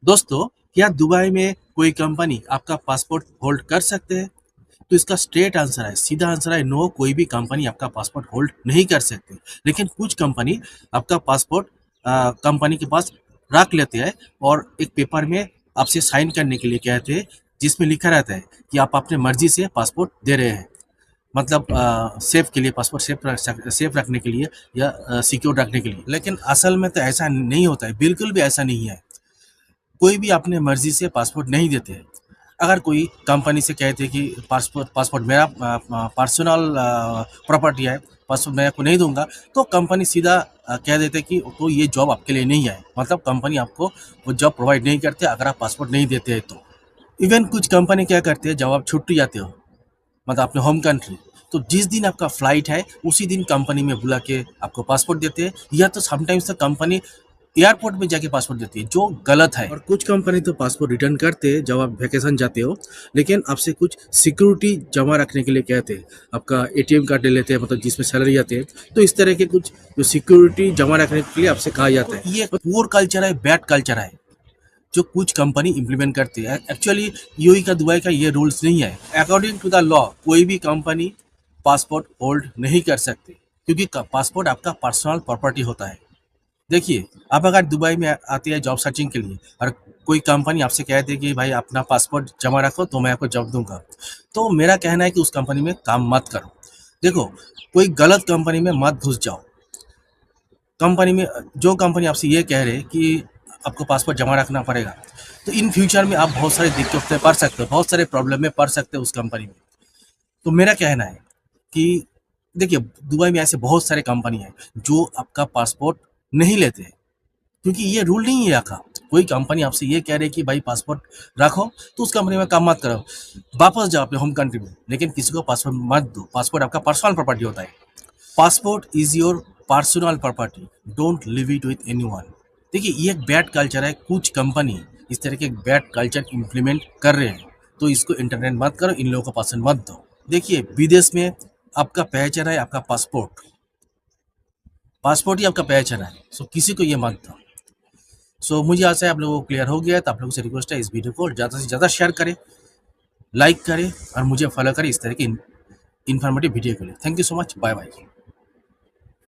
दोस्तों, क्या दुबई में कोई कंपनी आपका पासपोर्ट होल्ड कर सकते हैं? तो इसका स्ट्रेट आंसर है, सीधा आंसर है नो, कोई भी कंपनी आपका पासपोर्ट होल्ड नहीं कर सकती। लेकिन कुछ कंपनी आपका पासपोर्ट कंपनी के पास रख लेते हैं और एक पेपर में आपसे साइन करने के लिए कहते हैं, जिसमें लिखा रहता है कि आप अपने मर्जी से पासपोर्ट दे रहे हैं। मतलब सेफ के लिए, पासपोर्ट सेफ रखने के लिए या सिक्योर रखने के लिए। लेकिन असल में तो ऐसा नहीं होता है, बिल्कुल भी ऐसा नहीं है। कोई भी अपने मर्जी से पासपोर्ट नहीं देते हैं। अगर कोई कंपनी से कहते हैं कि पासपोर्ट पासपोर्ट मेरा पर्सनल प्रॉपर्टी है, पासपोर्ट मैं आपको नहीं दूंगा, तो कंपनी सीधा कह देते कि तो ये जॉब आपके लिए नहीं है। मतलब कंपनी आपको वो जॉब प्रोवाइड नहीं करते अगर आप पासपोर्ट नहीं देते हैं तो। इवन कुछ कंपनी क्या करते हैं, जब आप छुट्टी जाते हो, मतलब अपने होम कंट्री, तो जिस दिन आपका फ्लाइट है उसी दिन कंपनी में बुला के आपको पासपोर्ट देते हैं, या तो समटाइम्स तो कंपनी एयरपोर्ट में जाके पासपोर्ट देती है, जो गलत है। और कुछ कंपनी तो पासपोर्ट रिटर्न करते हैं जब आप वैकेशन जाते हो, लेकिन आपसे कुछ सिक्योरिटी जमा रखने के लिए कहते हैं। आपका एटीएम कार्ड ले लेते हैं, मतलब जिसमें सैलरी आते हैं, तो इस तरह के कुछ जो सिक्योरिटी जमा रखने के लिए आपसे कहा जाता है। ये पुअर कल्चर है, बैड कल्चर है, जो कुछ कंपनी इम्प्लीमेंट करती है। एक्चुअली यूएई का, दुबई का ये रूल्स नहीं है। अकॉर्डिंग टू द लॉ कोई भी कंपनी पासपोर्ट होल्ड नहीं कर सकती, क्योंकि पासपोर्ट आपका पर्सनल प्रॉपर्टी होता है। देखिए, आप अगर दुबई में आते हैं जॉब सर्चिंग के लिए और कोई कंपनी आपसे कहती है कि भाई अपना पासपोर्ट जमा रखो तो मैं आपको जॉब दूंगा, तो मेरा कहना है कि उस कंपनी में काम मत करो। देखो, कोई गलत कंपनी में मत घुस जाओ। कंपनी में जो कंपनी आपसे ये कह रहे कि आपको पासपोर्ट जमा रखना पड़ेगा, तो इन फ्यूचर में आप बहुत सारी दिक्कतें पड़ सकते हो, बहुत सारे प्रॉब्लम में पड़ सकते हो उस कंपनी में। तो मेरा कहना है कि देखिए, दुबई में ऐसे बहुत सारे कंपनी हैं जो आपका पासपोर्ट नहीं लेते हैं, क्योंकि ये रूल नहीं है यहाँ का। कोई कंपनी आपसे ये कह रही है कि भाई पासपोर्ट रखो, तो उस कंपनी में काम मत करो, वापस जाओ अपने होम कंट्री में। लेकिन किसी को पासपोर्ट मत दो, पासपोर्ट आपका पर्सनल प्रॉपर्टी होता है। Passport is your personal property, don't live it with anyone. देखिए, ये एक बैड कल्चर है, कुछ कंपनी इस तरह के बैड कल्चर इम्प्लीमेंट कर रहे हैं, तो इसको इंटरनेट मत करो, इन लोगों को पसंद मत दो। देखिए, विदेश में आपका पहचान है आपका पासपोर्ट, पासपोर्ट ही आपका पहचान है, सो किसी को ये मत दो। सो मुझे आशा है आप लोगों को क्लियर हो गया है। तो आप लोगों से रिक्वेस्ट है, इस वीडियो को ज़्यादा से ज़्यादा शेयर करें, लाइक करें और मुझे फॉलो करें इस तरह की इन्फॉर्मेटिव वीडियो के लिए। Thank you so much, bye bye.